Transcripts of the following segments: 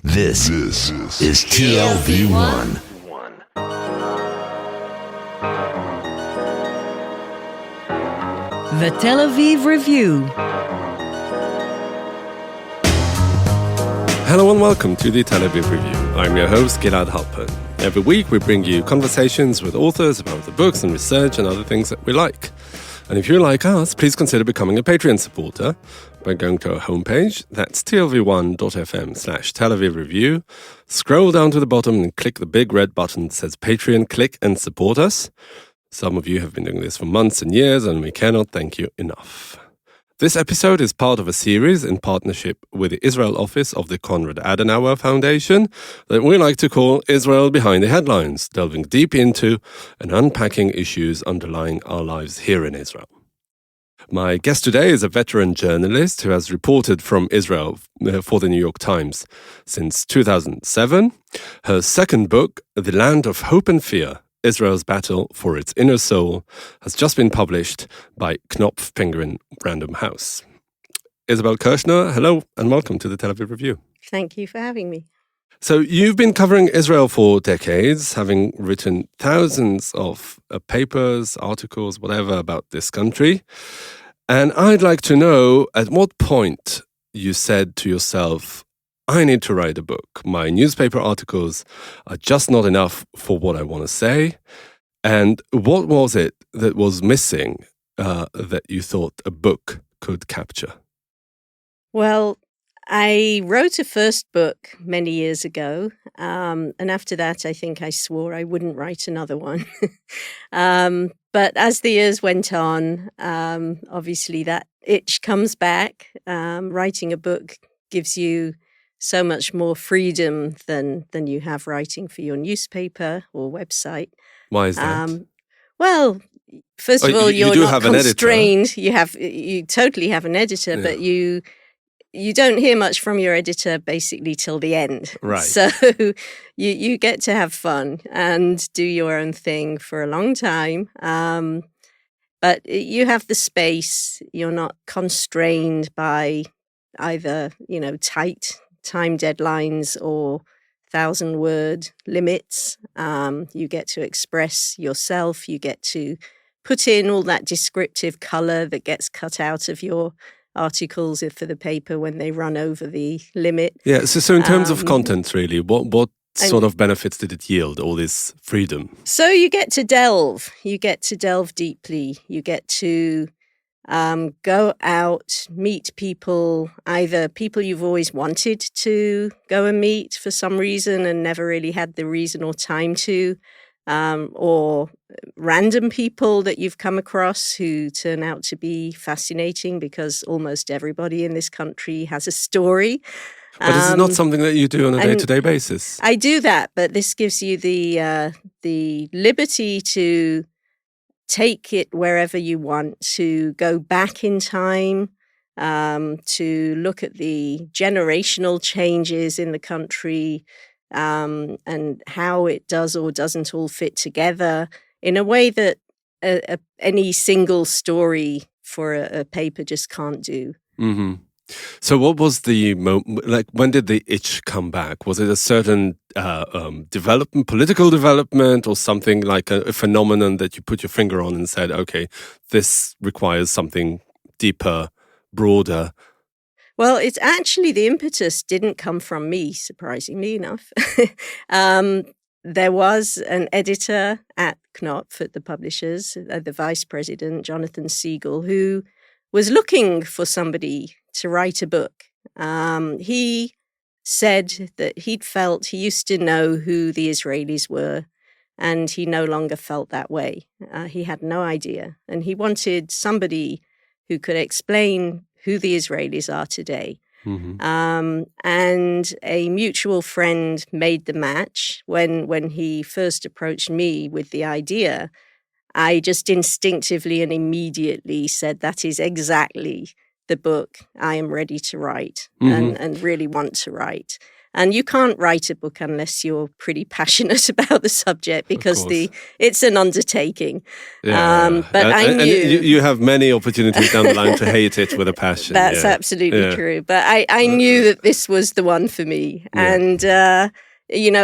This is TLV1. The Tel Aviv Review. Hello and welcome to the Tel Aviv Review. I'm your host, Gilad Halpern. Every week we bring you conversations with authors about the books and research and other things that we like. And if you're like us, please consider becoming a Patreon supporter by going to our homepage. That's tlv1.fm/Tel Aviv Review. Scroll down to the bottom and click the big red button that says Patreon. Click and support us. Some of you have been doing this for months and years, and we cannot thank you enough. This episode is part of a series in partnership with the Israel office of the Konrad Adenauer Foundation that we like to call Israel Behind the Headlines, delving deep into and unpacking issues underlying our lives here in Israel. My guest today is a veteran journalist who has reported from Israel for the New York Times since 2007. Her second book, The Land of Hope and Fear, Israel's Battle for Its Inner Soul, has just been published by Knopf Penguin Random House. Isabel Kirschner, hello and welcome to the Tel Aviv Review. Thank you for having me. So you've been covering Israel for decades, having written thousands of papers, articles, whatever about this country. And I'd like to know at what point you said to yourself, I need to write a book. My newspaper articles are just not enough for what I want to say. And what was it that was missing that you thought a book could capture? Well, I wrote a first book many years ago. And after that, I think I swore I wouldn't write another one. But as the years went on, obviously that itch comes back. Writing a book gives you so much more freedom than you have writing for your newspaper or website. Why is that? Well, first of all, you're do not have an constrained. You totally have an editor, Yeah. but you don't hear much from your editor basically till the end. Right. So you get to have fun and do your own thing for a long time. But you have the space. You're not constrained by either, tight time deadlines or 1,000-word limits. You get to express yourself. You get to put in all that descriptive color that gets cut out of your articles for the paper when they run over the limit. Yeah, so in terms of content, really, what sort of benefits did it yield, all this freedom? So you get to delve. You get to delve deeply. You get to go out, meet people, either people you've always wanted to go and meet for some reason and never really had the reason or time to, or random people that you've come across who turn out to be fascinating because almost everybody in this country has a story. But this is not something that you do on a day-to-day basis. I do that, but this gives you the liberty to take it wherever you want, to go back in time, to look at the generational changes in the country, and how it does or doesn't all fit together in a way that any single story for a paper just can't do. Mm-hmm. So what was the when did the itch come back? Was it a certain development, political development, or something like a phenomenon that you put your finger on and said, okay, this requires something deeper, broader? Well, it's actually the impetus didn't come from me, surprisingly enough. There was an editor at Knopf, at the publishers, the vice president, Jonathan Siegel, who was looking for somebody to write a book. He said that he used to know who the Israelis were, and he no longer felt that way. He had no idea. And he wanted somebody who could explain who the Israelis are today. Mm-hmm. And a mutual friend made the match. When he first approached me with the idea, I just instinctively and immediately said, that is exactly the book I am ready to write and really want to write. And you can't write a book unless you're pretty passionate about the subject, because course. it's an undertaking. Yeah. But I and knew you have many opportunities down the line to hate it with a passion. that's yeah. absolutely Yeah. true. But I knew that this was the one for me, Yeah. and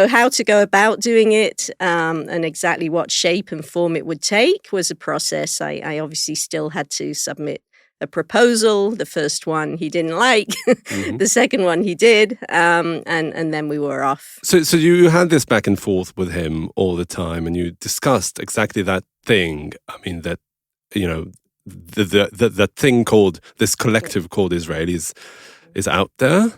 how to go about doing it, and exactly what shape and form it would take was a process. I obviously still had to submit a proposal. The first one he didn't like, the second one he did, and then we were off. So you had this back and forth with him all the time, and you discussed exactly that thing. I mean, that that thing called this collective called Israelis is out there,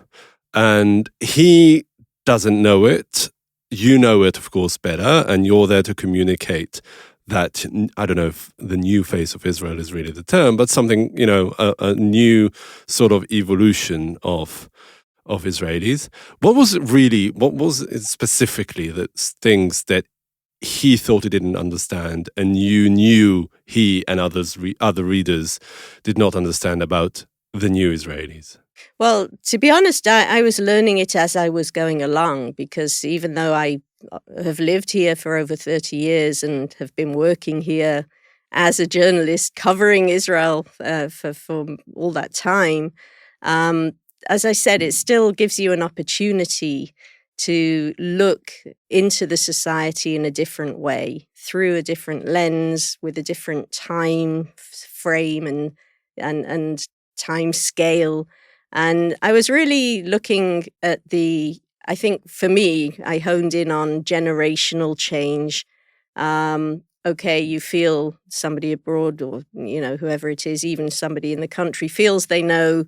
and he doesn't know it. You know it, of course, better, and you're there to communicate that. I don't know if the new face of Israel is really the term, but something, a new sort of evolution of Israelis. What was it specifically that things that he thought he didn't understand, and you knew he and other readers did not understand about the new Israelis? Well, to be honest, I was learning it as I was going along, because even though I have lived here for over 30 years and have been working here as a journalist covering Israel for all that time, as I said, it still gives you an opportunity to look into the society in a different way, through a different lens, with a different time frame and time scale. And I was really looking at I think for me, I honed in on generational change. Okay, you feel somebody abroad, or, whoever it is, even somebody in the country, feels they know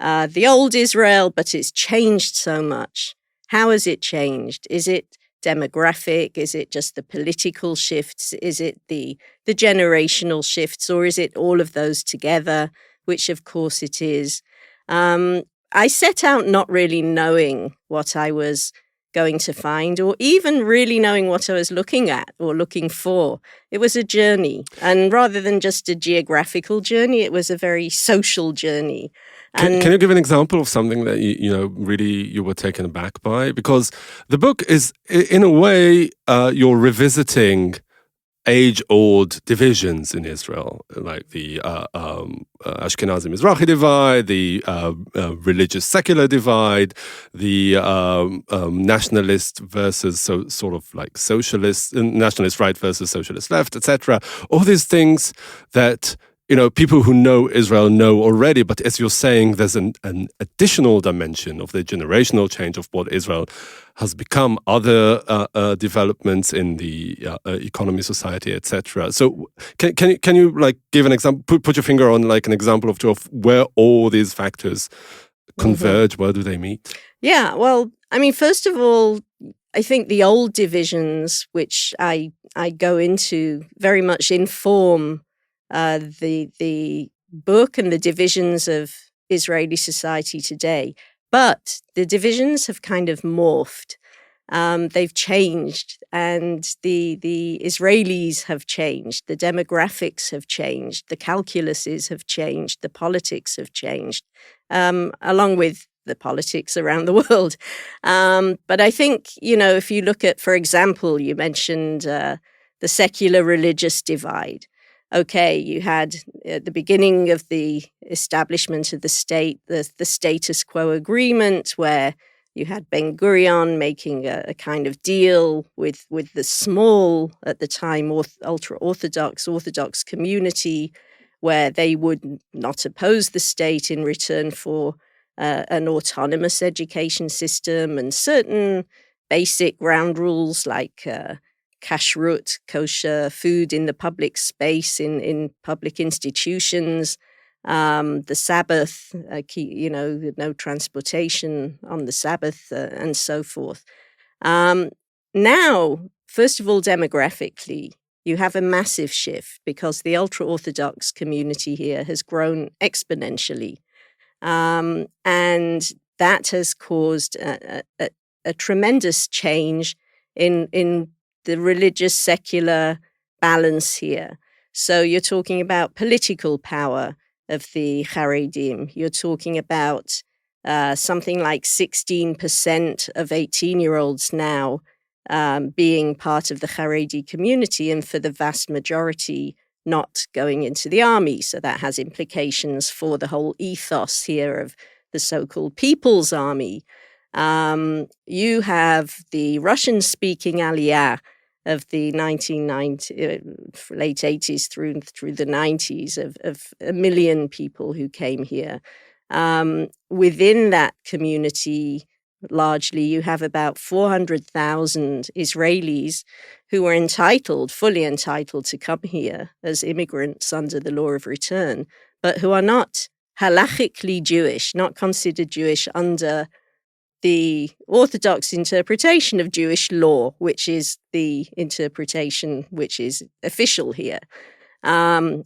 the old Israel, but it's changed so much. How has it changed? Is it demographic? Is it just the political shifts? Is it the generational shifts? Or is it all of those together, which of course it is? I set out not really knowing what I was going to find, or even really knowing what I was looking at or looking for. It was a journey. And rather than just a geographical journey, it was a very social journey. Can you give an example of something that really you were taken aback by? Because the book is, in a way, you're revisiting age-old divisions in Israel, like the Ashkenazi-Mizrahi divide, the religious secular divide, the nationalist versus sort of like socialist, nationalist right versus socialist left, etc. All these things that people who know Israel know already, but as you're saying, there's an additional dimension of the generational change of what Israel has become, other developments in the economy, society, etc. So can you like give an example, put your finger on like an example of where all these factors converge? Where do they meet? Yeah, well, I mean, first of all, I think the old divisions, which I go into, very much inform the book and the divisions of Israeli society today. But the divisions have kind of morphed. They've changed, and the Israelis have changed. The demographics have changed. The calculuses have changed. The politics have changed, along with the politics around the world. But I think, if you look at, for example, you mentioned the secular religious divide. Okay, you had at the beginning of the establishment of the state, the status quo agreement, where you had Ben Gurion making a kind of deal with the small, at the time, ultra-Orthodox community, where they would not oppose the state in return for an autonomous education system and certain basic ground rules like kashrut, kosher food in the public space, in public institutions, the Sabbath, no transportation on the Sabbath, and so forth. Now, first of all, demographically, you have a massive shift because the ultra-Orthodox community here has grown exponentially. And that has caused a tremendous change in the religious secular balance here. So you're talking about political power of the Haredim. You're talking about something like 16% of 18-year-olds now being part of the Haredi community, and for the vast majority not going into the army. So that has implications for the whole ethos here of the so-called People's Army. You have the Russian-speaking Aliyah of the 1990, late 80s through the 90s of 1 million people who came here. Within that community, largely, you have about 400,000 Israelis who are fully entitled to come here as immigrants under the law of return, but who are not halachically Jewish, not considered Jewish under the Orthodox interpretation of Jewish law, which is the interpretation which is official here. And,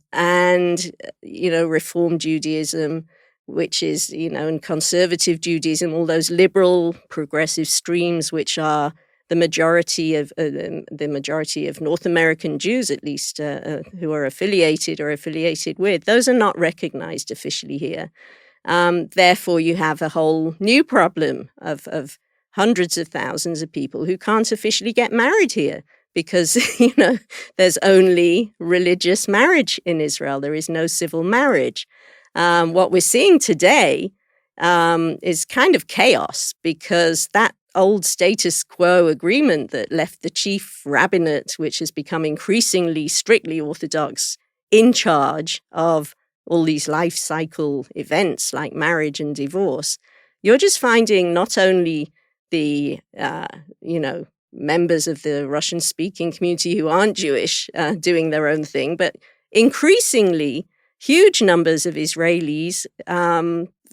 Reform Judaism, which is, and conservative Judaism, all those liberal progressive streams, which are the majority of North American Jews, at least, who are affiliated with, those are not recognized officially here. Therefore, you have a whole new problem of hundreds of thousands of people who can't officially get married here because, there's only religious marriage in Israel. There is no civil marriage. What we're seeing today is kind of chaos because that old status quo agreement that left the chief rabbinate, which has become increasingly strictly Orthodox, in charge of all these life cycle events like marriage and divorce, you're just finding not only the, members of the Russian-speaking community who aren't Jewish doing their own thing, but increasingly huge numbers of Israelis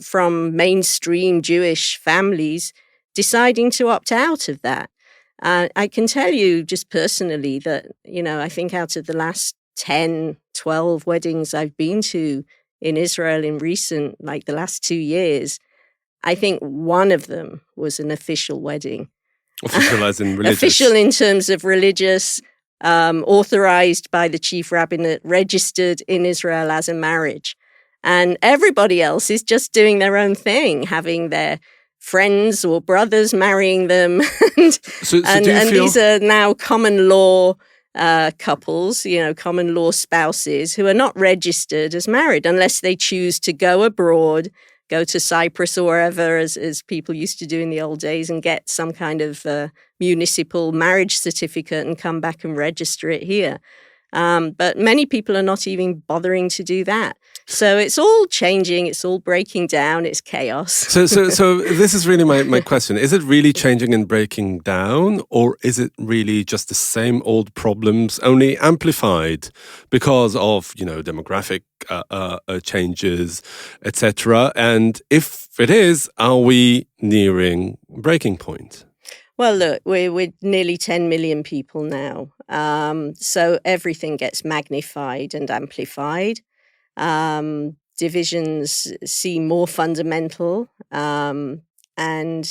from mainstream Jewish families deciding to opt out of that. I can tell you just personally that, I think out of the last 10, 12 weddings I've been to in Israel in the last 2 years, I think one of them was an official wedding. Official as in religious? Official in terms of religious, authorized by the chief rabbinate, registered in Israel as a marriage. And everybody else is just doing their own thing, having their friends or brothers marrying them. and these are now common law couples, common law spouses who are not registered as married unless they choose to go abroad, go to Cyprus or wherever, as people used to do in the old days, and get some kind of municipal marriage certificate and come back and register it here. But many people are not even bothering to do that. So it's all changing. It's all breaking down. It's chaos. So this is really my question. Is it really changing and breaking down, or is it really just the same old problems, only amplified because of, demographic changes, etc.? And if it is, are we nearing breaking point? Well, look, we're nearly 10 million people now. So everything gets magnified and amplified. Divisions seem more fundamental. And,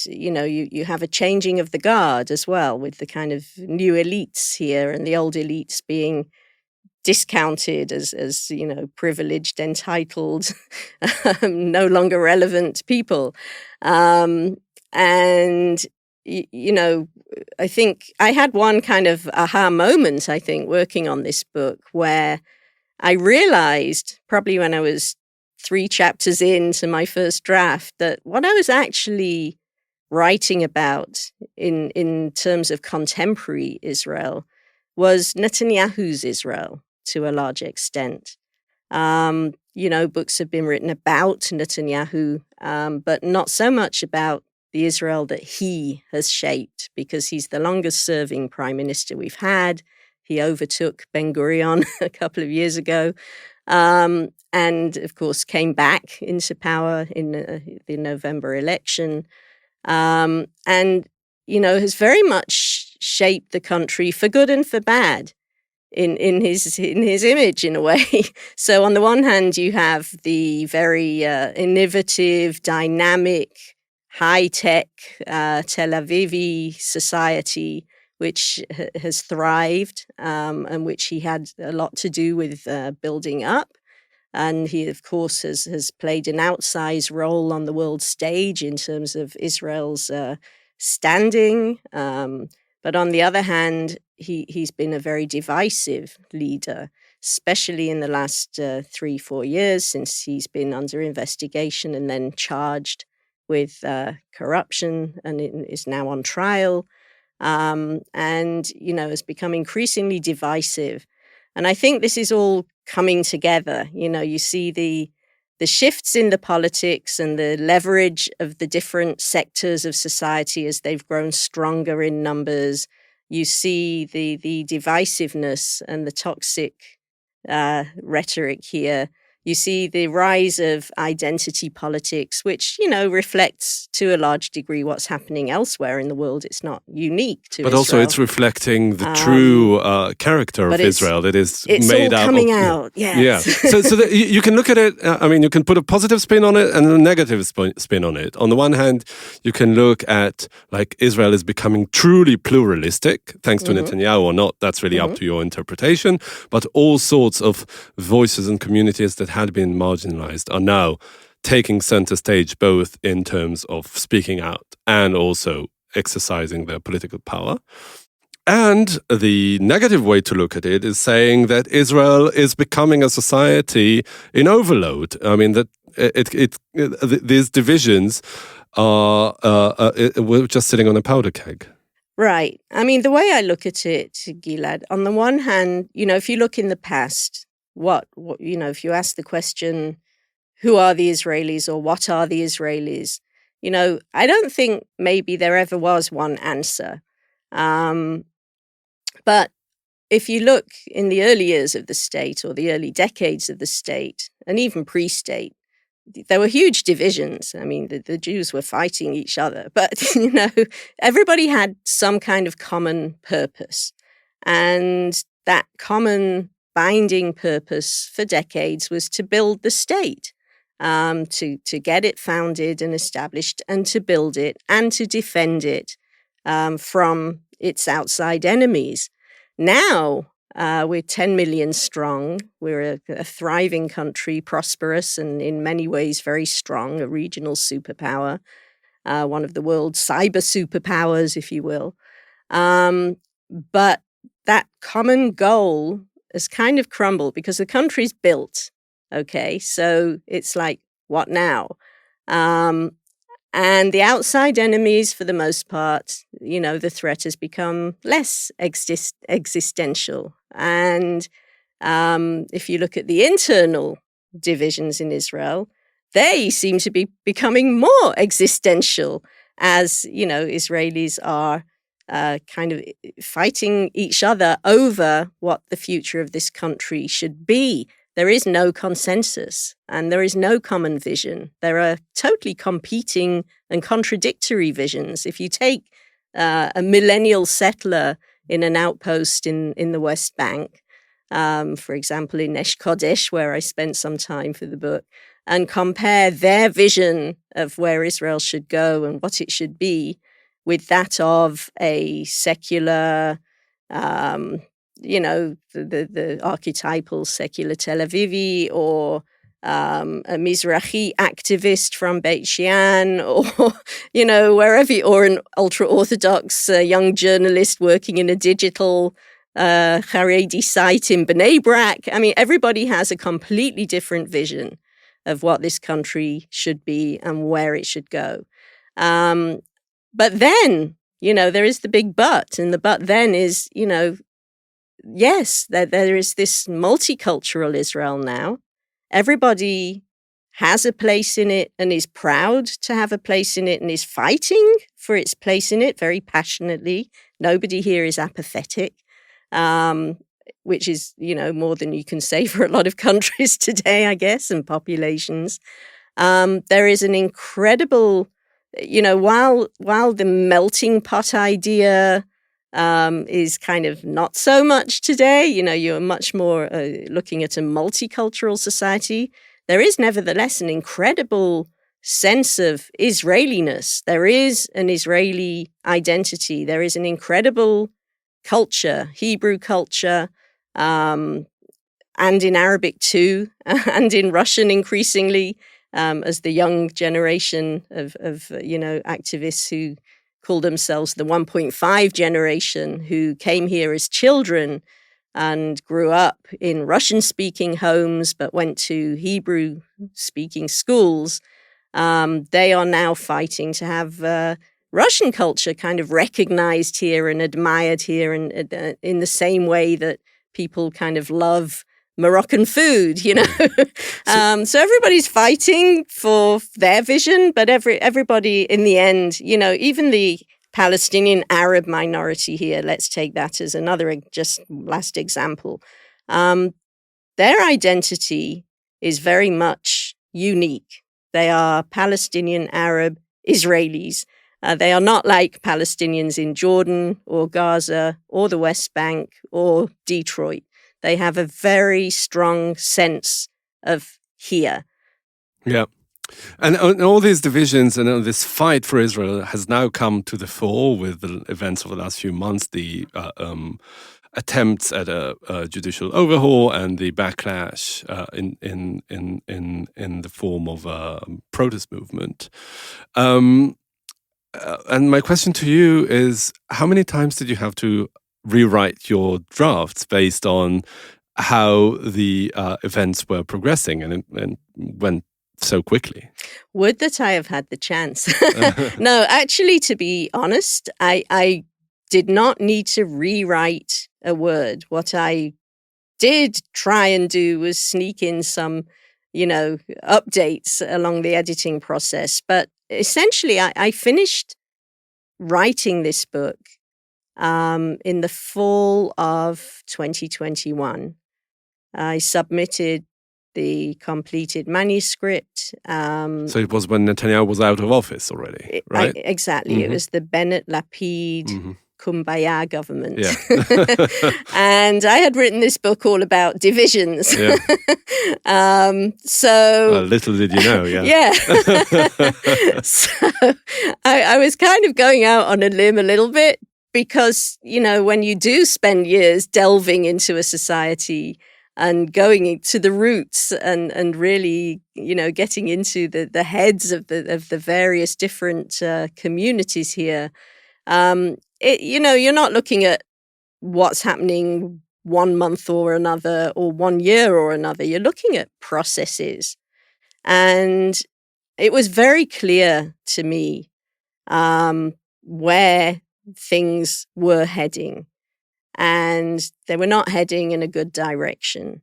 you have a changing of the guard as well, with the kind of new elites here and the old elites being discounted as privileged, entitled, no longer relevant people. I think I had one kind of aha moment, working on this book, where I realized, probably when I was 3 chapters into my first draft, that what I was actually writing about in terms of contemporary Israel was Netanyahu's Israel to a large extent. Books have been written about Netanyahu, but not so much about the Israel that he has shaped, because he's the longest serving prime minister we've had. He overtook Ben-Gurion a couple of years ago, and of course came back into power in the November election, and has very much shaped the country for good and for bad in his image, in a way. So on the one hand, you have the very innovative, dynamic, high-tech Tel Avivi society, which has thrived and which he had a lot to do with building up. And he, of course, has played an outsized role on the world stage in terms of Israel's standing. But on the other hand, he's been a very divisive leader, especially in the last 3-4 years since he's been under investigation and then charged with corruption and is now on trial. And, has become increasingly divisive. And I think this is all coming together. You see the shifts in the politics and the leverage of the different sectors of society as they've grown stronger in numbers. You see the divisiveness and the toxic rhetoric here. You see the rise of identity politics, which, reflects to a large degree what's happening elsewhere in the world. It's not unique to Israel. But also it's reflecting the true character of Israel. It's made all coming out, yes. Yeah. So that you can look at it, you can put a positive spin on it and a negative spin on it. On the one hand, you can look at, Israel is becoming truly pluralistic, thanks to Netanyahu or not, that's really up to your interpretation. But all sorts of voices and communities that had been marginalized are now taking center stage, both in terms of speaking out and also exercising their political power. And the negative way to look at it is saying that Israel is becoming a society in overload. I mean, that these divisions are we're just sitting on a powder keg. Right. I mean, the way I look at it, Gilad, on the one hand, if you look in the past, what if you ask the question, who are the Israelis or what are the Israelis? I don't think maybe there ever was one answer. But if you look in the early years of the state or the early decades of the state, and even pre-state, there were huge divisions. I mean, the Jews were fighting each other, but, everybody had some kind of common purpose. And that common binding purpose for decades was to build the state, to get it founded and established and to build it and to defend it from its outside enemies. Now, we're 10 million strong. We're a thriving country, prosperous and in many ways very strong, a regional superpower, one of the world's cyber superpowers, if you will. But that common goal has kind of crumbled because the country's built. Okay, so it's like, what now? And the outside enemies, for the most part, the threat has become less existential. And if you look at the internal divisions in Israel, they seem to be becoming more existential as, Israelis are kind of fighting each other over what the future of this country should be. There is no consensus and there is no common vision. There are totally competing and contradictory visions. If you take a millennial settler in an outpost in the West Bank, for example, in Esh Kodesh, where I spent some time for the book, and compare their vision of where Israel should go and what it should be with that of a secular, the archetypal secular Tel Avivi, or a Mizrahi activist from Beit Shean, or, wherever, or an ultra-Orthodox young journalist working in a digital Haredi site in Bnei Brak. I mean, everybody has a completely different vision of what this country should be and where it should go. But then, there is the big but, and the but then is, yes, there is this multicultural Israel now. Everybody has a place in it and is proud to have a place in it and is fighting for its place in it very passionately. Nobody here is apathetic, which is, more than you can say for a lot of countries today, I guess, and populations. There is an incredible, while the melting pot idea is kind of not so much today, you're much more looking at a multicultural society. There is nevertheless an incredible sense of Israeliness. There is an Israeli identity. There is an incredible culture, Hebrew culture, and in Arabic too, and in Russian increasingly, as the young generation of activists who call themselves the 1.5 generation, who came here as children and grew up in Russian-speaking homes but went to Hebrew-speaking schools. They are now fighting to have Russian culture kind of recognized here and admired here, and in the same way that people kind of love Moroccan food, So everybody's fighting for their vision, but everybody in the end, even the Palestinian Arab minority here, let's take that as another just last example. Their identity is very much unique. They are Palestinian Arab Israelis. They are not like Palestinians in Jordan or Gaza or the West Bank or Detroit. They have a very strong sense of here. Yeah. And all these divisions and this fight for Israel has now come to the fore with the events of the last few months, the attempts at a judicial overhaul and the backlash in the form of a protest movement. And my question to you is, how many times did you have to rewrite your drafts based on how the events were progressing and went so quickly? Would that I have had the chance. No, actually, to be honest, I did not need to rewrite a word. What I did try and do was sneak in some, updates along the editing process. But essentially, I finished writing this book in the fall of 2021. I submitted the completed manuscript. So it was when Netanyahu was out of office already, right? Exactly. Mm-hmm. It was the Bennett-Lapid Kumbaya government. Yeah. And I had written this book all about divisions. Yeah. So little did you know, yeah. Yeah. So I was kind of going out on a limb a little bit because, when you do spend years delving into a society and going to the roots and really, getting into the heads of the various different communities here, you're not looking at what's happening 1 month or another or 1 year or another. You're looking at processes. And it was very clear to me where things were heading. And they were not heading in a good direction.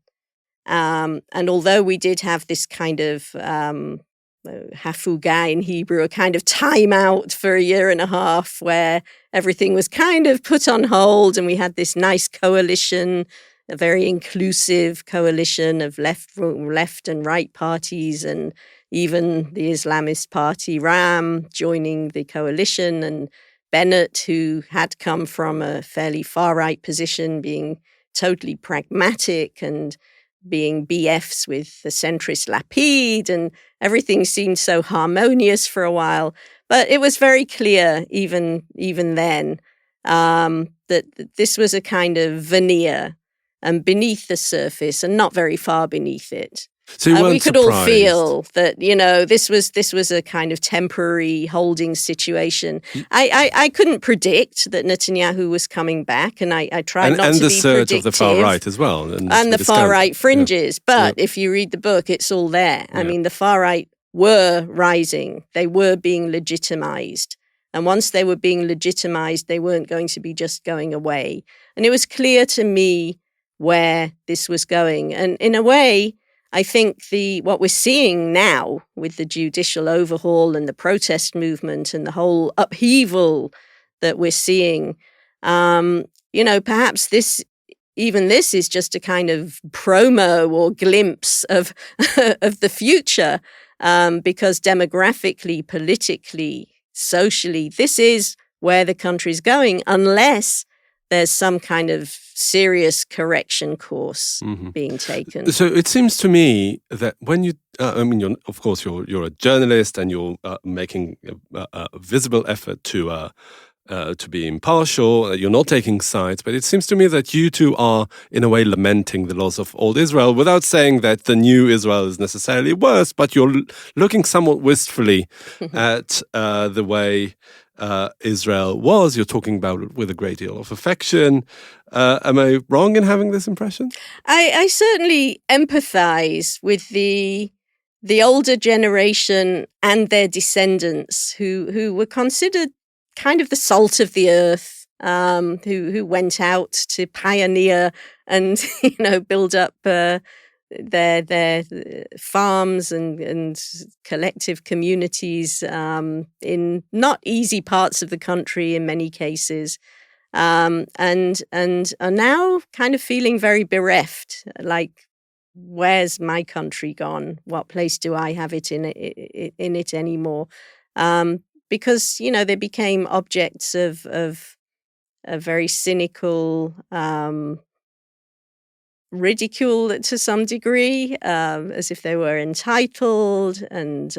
And although we did have this kind of hafuga in Hebrew, a kind of timeout for 1.5 years where everything was kind of put on hold, and we had this nice coalition, a very inclusive coalition of left and right parties, and even the Islamist party Ram joining the coalition, and Bennett, who had come from a fairly far-right position, being totally pragmatic and being BFs with the centrist Lapid, and everything seemed so harmonious for a while. But it was very clear, even then, that this was a kind of veneer, and beneath the surface, and not very far beneath it. So you weren't we could surprised. all feel that, this was a kind of temporary holding situation. I couldn't predict that Netanyahu was coming back, and I tried not to be predictive. And the surge of the far right as well. And the far right fringes. Yeah. But if you read the book, it's all there. Yeah. I mean, the far right were rising. They were being legitimized. And once they were being legitimized, they weren't going to be just going away. And it was clear to me where this was going. And in a way, I think what we're seeing now with the judicial overhaul and the protest movement and the whole upheaval that we're seeing, perhaps this is just a kind of promo or glimpse of of the future, because demographically, politically, socially, this is where the country's going, unless there's some kind of serious correction course being taken. So it seems to me that when you, you're a journalist and you're making a visible effort to to be impartial. You're not taking sides, but it seems to me that you two are, in a way, lamenting the loss of old Israel without saying that the new Israel is necessarily worse, but you're looking somewhat wistfully at the way Israel was. You're talking about it with a great deal of affection. Am I wrong in having this impression? I certainly empathize with the older generation and their descendants who were considered kind of the salt of the earth, who went out to pioneer and build up their farms and collective communities in not easy parts of the country in many cases, and are now kind of feeling very bereft, like, where's my country gone? What place do I have it in it anymore? Because they became objects of a very cynical ridicule to some degree, as if they were entitled. And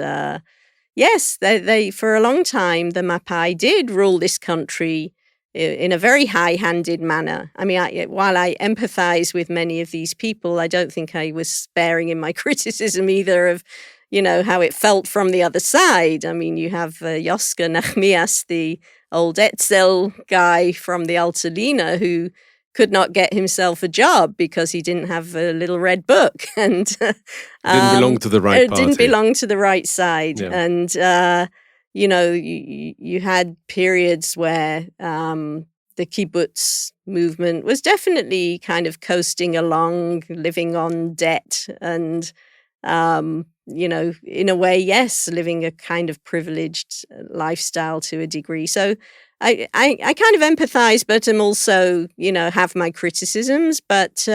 yes, they for a long time the Mapai did rule this country in a very high-handed manner. I mean, while I empathize with many of these people, I don't think I was sparing in my criticism either of how it felt from the other side. I mean, you have Yosker Nachmias, the old Etzel guy from the Altalina, who could not get himself a job because he didn't have a little red book and didn't belong to the right party. Didn't belong to the right side. Yeah. And, you had periods where the kibbutz movement was definitely kind of coasting along, living on debt and, in a way, yes, living a kind of privileged lifestyle to a degree. So I kind of empathize, but I'm also, have my criticisms. But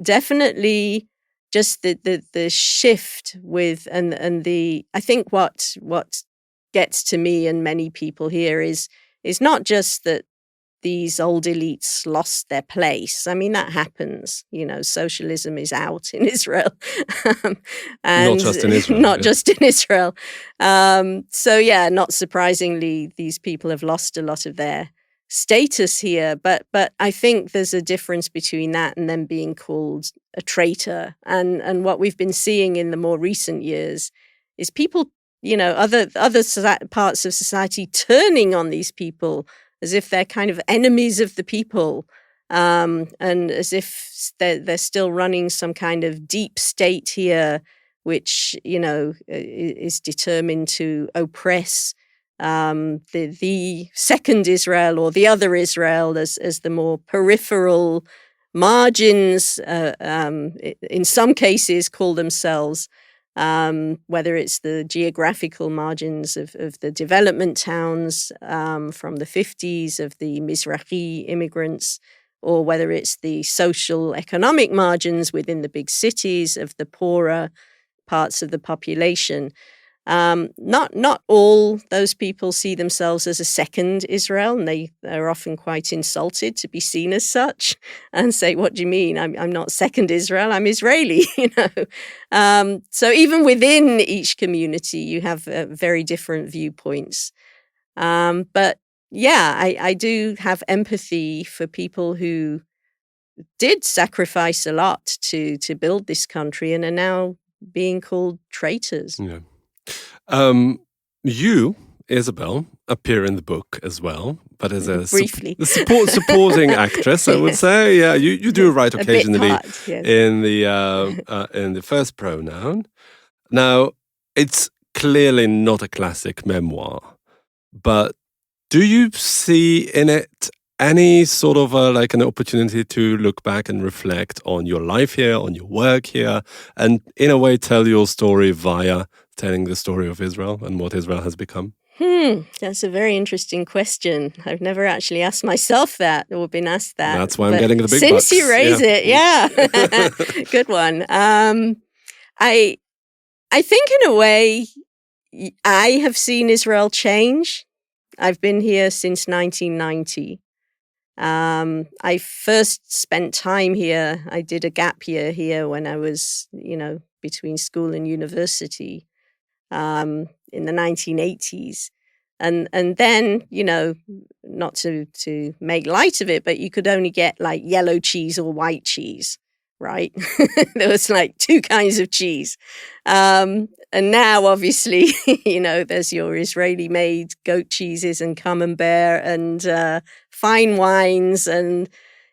definitely just the shift with and the I think what gets to me and many people here is not just that these old elites lost their place. I mean, that happens. Socialism is out in Israel. And not just in Israel. Not just in Israel. So, yeah, not surprisingly, these people have lost a lot of their status here. But I think there's a difference between that and them being called a traitor. And what we've been seeing in the more recent years is people, other parts of society turning on these people as if they're kind of enemies of the people, and as if they're still running some kind of deep state here, which, is determined to oppress the second Israel or the other Israel as the more peripheral margins, in some cases call themselves, whether it's the geographical margins of the development towns from the 50s of the Mizrahi immigrants, or whether it's the social economic margins within the big cities of the poorer parts of the population. Not all those people see themselves as a second Israel, and they are often quite insulted to be seen as such and say, what do you mean? I'm not second Israel, I'm Israeli, So even within each community, you have very different viewpoints. But yeah, I do have empathy for people who did sacrifice a lot to build this country and are now being called traitors. Yeah. You, Isabel, appear in the book as well, but as a briefly supporting actress, I would say. Yeah, you do write occasionally yes. in the first pronoun. Now, it's clearly not a classic memoir, but do you see in it any sort of like an opportunity to look back and reflect on your life here, on your work here, and in a way tell your story via telling the story of Israel and what Israel has become? That's a very interesting question. I've never actually asked myself that or been asked that. That's why I'm getting the big since bucks. You raise it, yeah. Good one. I think in a way I have seen Israel change. I've been here since 1990. I first spent time here. I did a gap year here when I was, between school and university. In the 1980s. And then, not to make light of it, but you could only get like yellow cheese or white cheese, right? There was like two kinds of cheese. And now, obviously, there's your Israeli-made goat cheeses and camembert and fine wines. And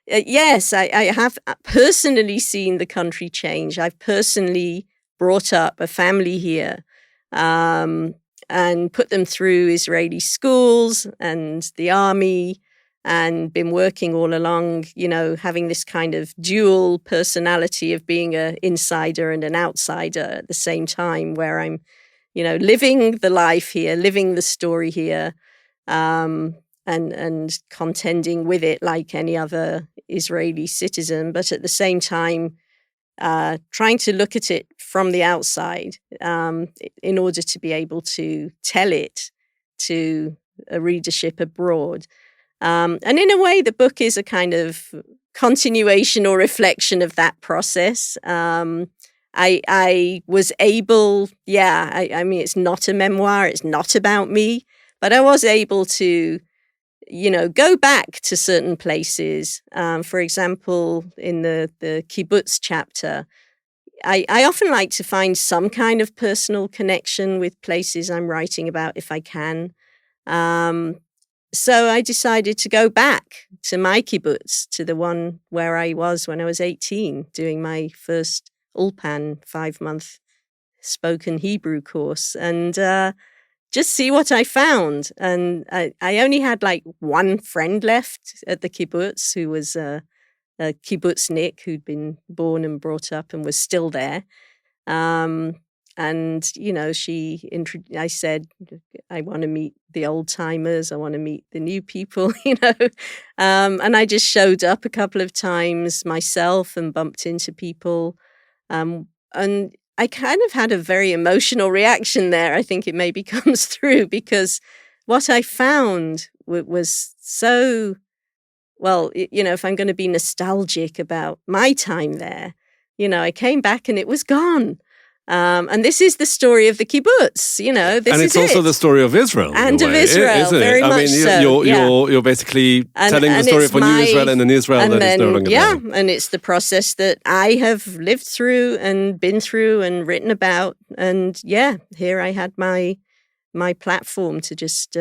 yes, I have personally seen the country change. I've personally brought up a family here. And put them through Israeli schools and the army, and been working all along, having this kind of dual personality of being an insider and an outsider at the same time, where I'm, living the life here, living the story here, and contending with it like any other Israeli citizen, but at the same time, trying to look at it from the outside in order to be able to tell it to a readership abroad. And in a way, the book is a kind of continuation or reflection of that process. I was able, I mean, it's not a memoir, it's not about me, but I was able to go back to certain places. For example, in the kibbutz chapter, I often like to find some kind of personal connection with places I'm writing about if I can. So I decided to go back to my kibbutz, to the one where I was when I was 18, doing my first Ulpan 5-month spoken Hebrew course, and just see what I found. And I only had like one friend left at the kibbutz, who was a kibbutznik who'd been born and brought up and was still there. And, I said, I want to meet the old timers. I want to meet the new people, and I just showed up a couple of times myself and bumped into people. And I kind of had a very emotional reaction there. I think it maybe comes through, because what I found was so, well, if I'm going to be nostalgic about my time there, I came back and it was gone. And this is the story of the kibbutz, and it's also the story of Israel. And of Israel, isn't very it? much so. You're basically telling the story of a new Israel and an Israel that is no longer there. And it's the process that I have lived through and been through and written about. And here I had my platform to just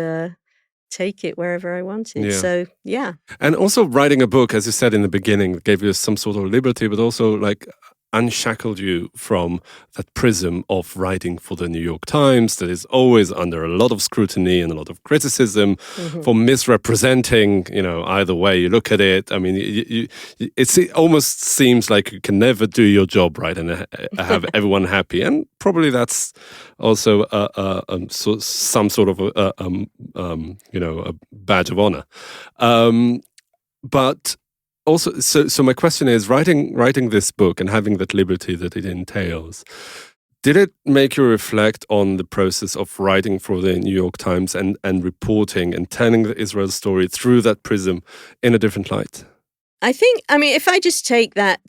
take it wherever I wanted. Yeah. So, yeah. And also writing a book, as you said in the beginning, gave you some sort of liberty, but also like unshackled you from that prism of writing for the New York Times that is always under a lot of scrutiny and a lot of criticism for misrepresenting, either way you look at it. I mean, it almost seems like you can never do your job right and have everyone happy. And probably that's also some sort of a badge of honor. But also, so my question is, writing this book and having that liberty that it entails, did it make you reflect on the process of writing for the New York Times and reporting and telling the Israel story through that prism in a different light? I think, if I just take that,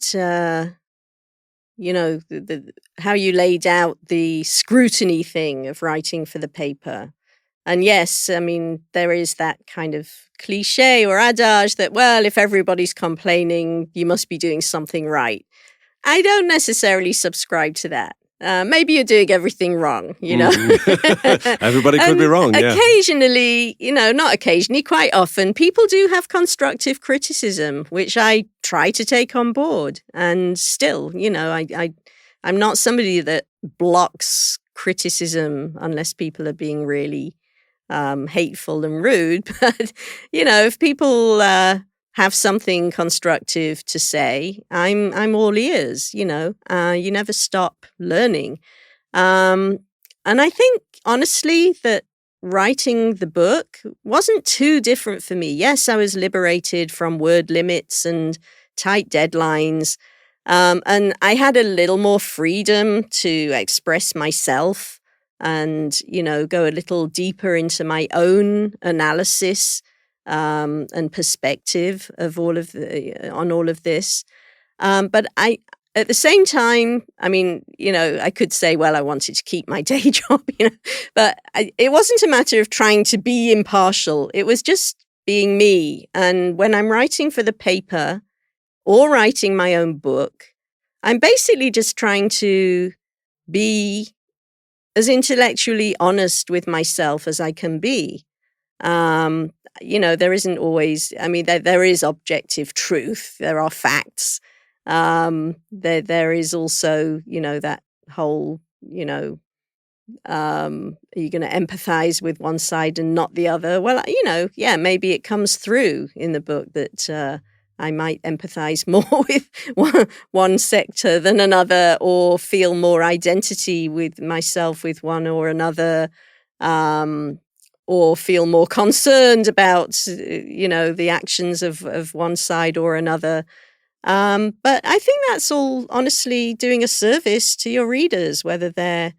how you laid out the scrutiny thing of writing for the paper. And yes, there is that kind of cliche or adage that, well, if everybody's complaining, you must be doing something right. I don't necessarily subscribe to that. Maybe you're doing everything wrong, Everybody could be wrong, yeah. Occasionally, not occasionally, quite often, people do have constructive criticism, which I try to take on board. And still, I'm not somebody that blocks criticism unless people are being really hateful and rude. But, if people have something constructive to say, I'm all ears, you never stop learning. And I think, honestly, that writing the book wasn't too different for me. Yes, I was liberated from word limits and tight deadlines. And I had a little more freedom to express myself and, go a little deeper into my own analysis and perspective of on all of this. But at the same time, I mean, I could say, well, I wanted to keep my day job, but it wasn't a matter of trying to be impartial. It was just being me. And when I'm writing for the paper or writing my own book, I'm basically just trying to be as intellectually honest with myself as I can be. There isn't always, there is objective truth. There are facts. There is also, that whole, are you going to empathize with one side and not the other? Well, maybe it comes through in the book that I might empathize more with one sector than another, or feel more identity with myself with one or another, or feel more concerned about, the actions of one side or another. But I think that's all honestly doing a service to your readers, whether they're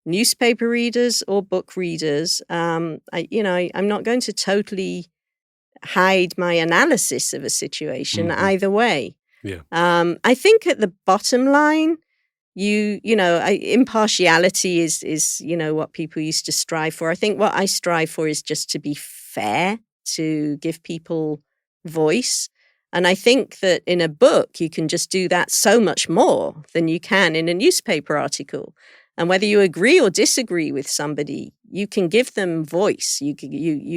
newspaper readers or book readers. I'm not going to totally hide my analysis of a situation either way. Yeah. I think at the bottom line, impartiality is what people used to strive for. I think what I strive for is just to be fair, to give people voice. And I think that in a book, you can just do that so much more than you can in a newspaper article. And whether you agree or disagree with somebody, you can give them voice. You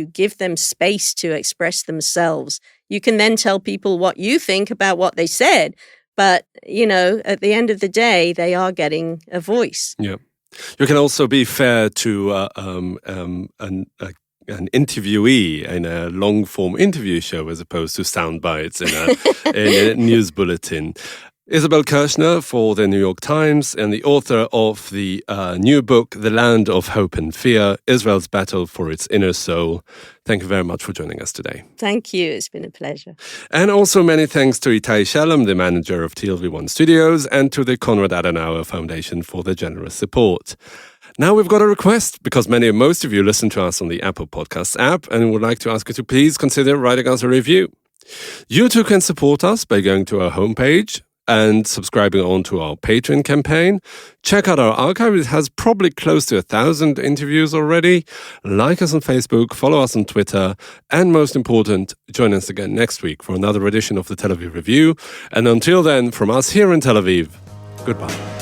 give them space to express themselves. You can then tell people what you think about what they said. But, at the end of the day, they are getting a voice. Yeah. You can also be fair to an interviewee in a long-form interview show as opposed to sound bites in a news bulletin. Isabel Kirchner for the New York Times and the author of the new book, The Land of Hope and Fear, Israel's Battle for Its Inner Soul. Thank you very much for joining us today. Thank you. It's been a pleasure. And also many thanks to Itai Shalom, the manager of TLV1 Studios, and to the Konrad Adenauer Foundation for their generous support. Now we've got a request, because most of you listen to us on the Apple Podcasts app, and would like to ask you to please consider writing us a review. You too can support us by going to our homepage and subscribing on to our Patreon campaign. Check out our archive. It has probably close to 1,000 interviews already. Like us on Facebook, follow us on Twitter, and most important, join us again next week for another edition of the Tel Aviv Review. And until then, from us here in Tel Aviv, goodbye.